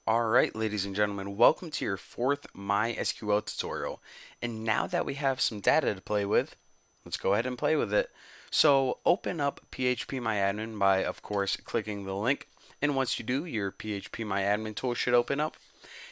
Alright, ladies and gentlemen, welcome to your fourth MySQL tutorial. And now that we have some data to play with, let's go ahead and play with it. So open up PHPMyAdmin by, of course, clicking the link. And once you do, your PHPMyAdmin tool should open up.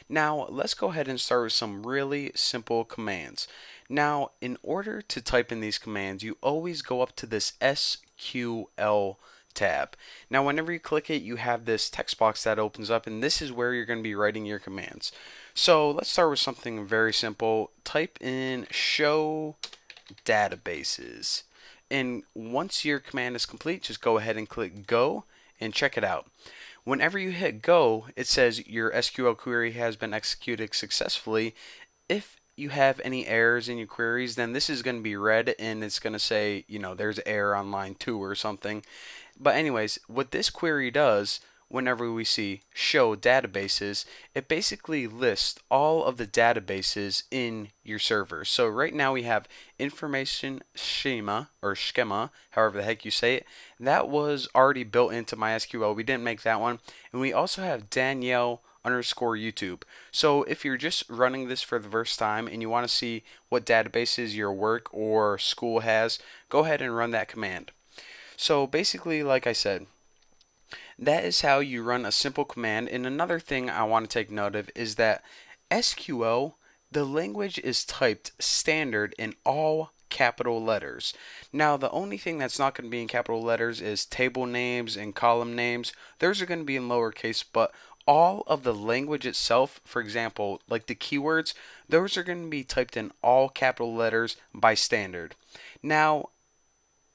Now, let's go ahead and start with some really simple commands. Now, in order to type in these commands, you always go up to this SQL tab. Now, whenever you click it, you have this text box that opens up, and this is where you're going to be writing your commands. So, let's start with something very simple. Type in show databases. And once your command is complete, just go ahead and click go and check it out. Whenever you hit go, it says your SQL query has been executed successfully. If you have any errors in your queries, then this is going to be red and it's going to say, there's error on line 2 or something. But anyways, what this query does, whenever we see show databases, it basically lists all of the databases in your server. So right now we have information schema or schema, however the heck you say it. That was already built into MySQL. We didn't make that one. And we also have Danielle_YouTube. So if you're just running this for the first time and you want to see what databases your work or school has, go ahead and run that command. So basically, like I said, that is how you run a simple command. And another thing I want to take note of is that SQL, the language is typed standard in all capital letters. Now, the only thing that's not going to be in capital letters is table names and column names. Those are going to be in lowercase, but all of the language itself, for example, like the keywords, those are going to be typed in all capital letters by standard. Now,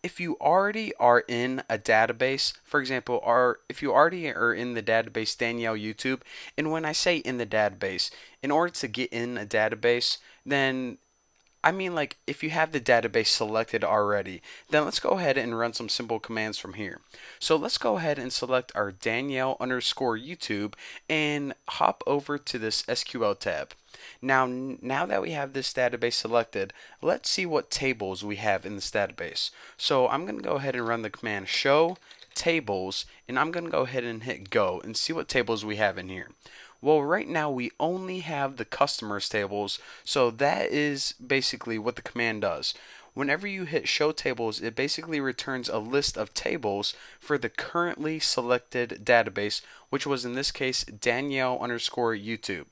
if you already are in a database, for example, if you already are in the database Danielle YouTube, and when I say in the database, in order to get in a database, then I mean like if you have the database selected already, then let's go ahead and run some simple commands from here. So let's go ahead and select our Danielle_YouTube and hop over to this SQL tab. Now that we have this database selected, let's see what tables we have in this database. So I'm going to go ahead and run the command show tables, and I'm going to go ahead and hit go and see what tables we have in here. Well, right now we only have the customers tables, so that is basically what the command does. Whenever you hit show tables, it basically returns a list of tables for the currently selected database, which was in this case Danielle_YouTube.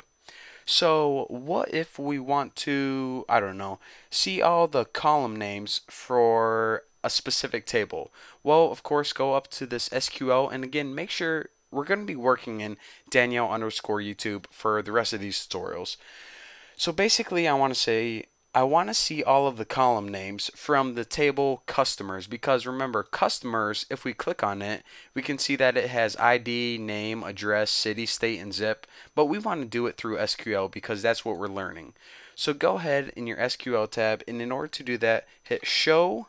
So what if we want to, I don't know, see all the column names for a specific table? Well, of course, go up to this SQL and again, make sure we're going to be working in Danielle_YouTube for the rest of these tutorials. So basically, I want to see all of the column names from the table customers because remember, customers, if we click on it, we can see that it has ID, name, address, city, state, and zip, but we want to do it through SQL because that's what we're learning. So go ahead in your SQL tab, and in order to do that, hit show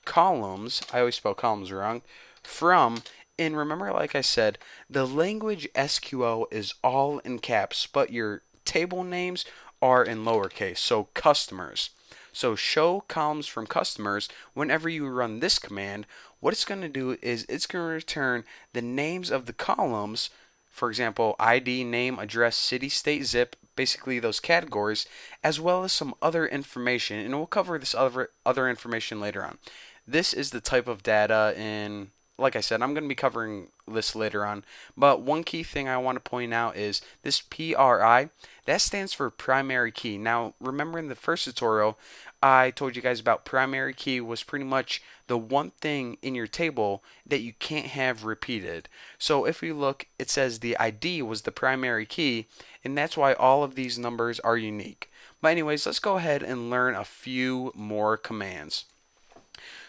columns, I always spell columns wrong, from, and remember, like I said, the language SQL is all in caps, but your table names are in lowercase, so customers. So show columns from customers, whenever you run this command, what it's going to do is it's going to return the names of the columns, for example, ID, name, address, city, state, zip, basically those categories, as well as some other information, and we'll cover this other information later on. This is the type of data in, like I said, I'm going to be covering this later on. But one key thing I want to point out is this PRI, that stands for primary key. Now, remember in the first tutorial, I told you guys about primary key was pretty much the one thing in your table that you can't have repeated. So if we look, it says the ID was the primary key, and that's why all of these numbers are unique. But anyways, let's go ahead and learn a few more commands.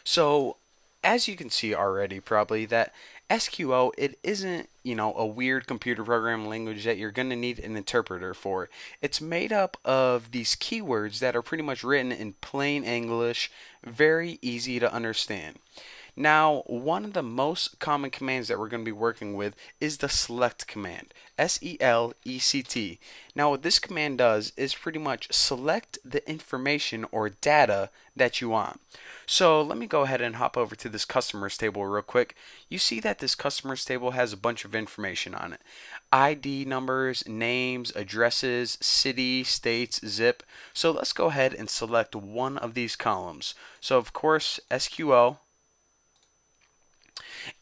So, as you can see already, probably that SQL, it isn't, a weird computer programming language that you're going to need an interpreter for. It's made up of these keywords that are pretty much written in plain English, very easy to understand. Now, one of the most common commands that we're going to be working with is the select command, SELECT. Now, what this command does is pretty much select the information or data that you want. So let me go ahead and hop over to this customers table real quick. You see that this customers table has a bunch of information on it. ID numbers, names, addresses, city, states, zip. So let's go ahead and select one of these columns. So of course, SQL,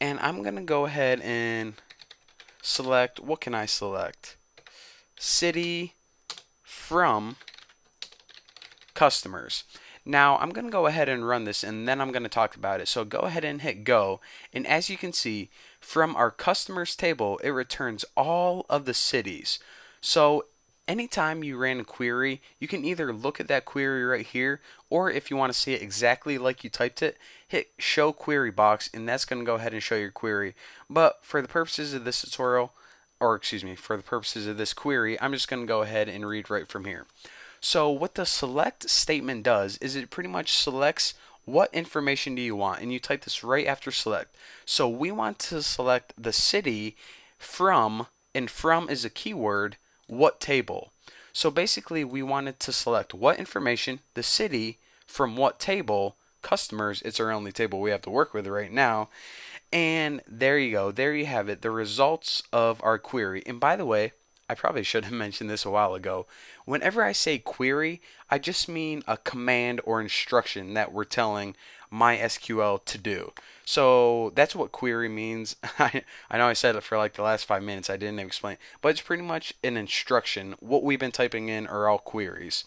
and I'm going to go ahead and select, what can I select? City from customers. Now I'm going to go ahead and run this and then I'm going to talk about it. So go ahead and hit go, and as you can see from our customers table it returns all of the cities. So anytime you ran a query, you can either look at that query right here, or if you want to see it exactly like you typed it, hit show query box and that's going to go ahead and show your query. But for the purposes of this tutorial, or excuse me, for the purposes of this query, I'm just going to go ahead and read right from here. So what the select statement does is it pretty much selects what information do you want, and you type this right after select. So we want to select the city from, and from is a keyword, what table. So basically we wanted to select what information, the city, from what table, customers, it's our only table we have to work with right now. And there you go. There you have it. The results of our query. And by the way, I probably should have mentioned this a while ago. Whenever I say query, I just mean a command or instruction that we're telling MySQL to do. So that's what query means. I know I said it for like the last 5 minutes. I didn't explain, but it's pretty much an instruction. What we've been typing in are all queries.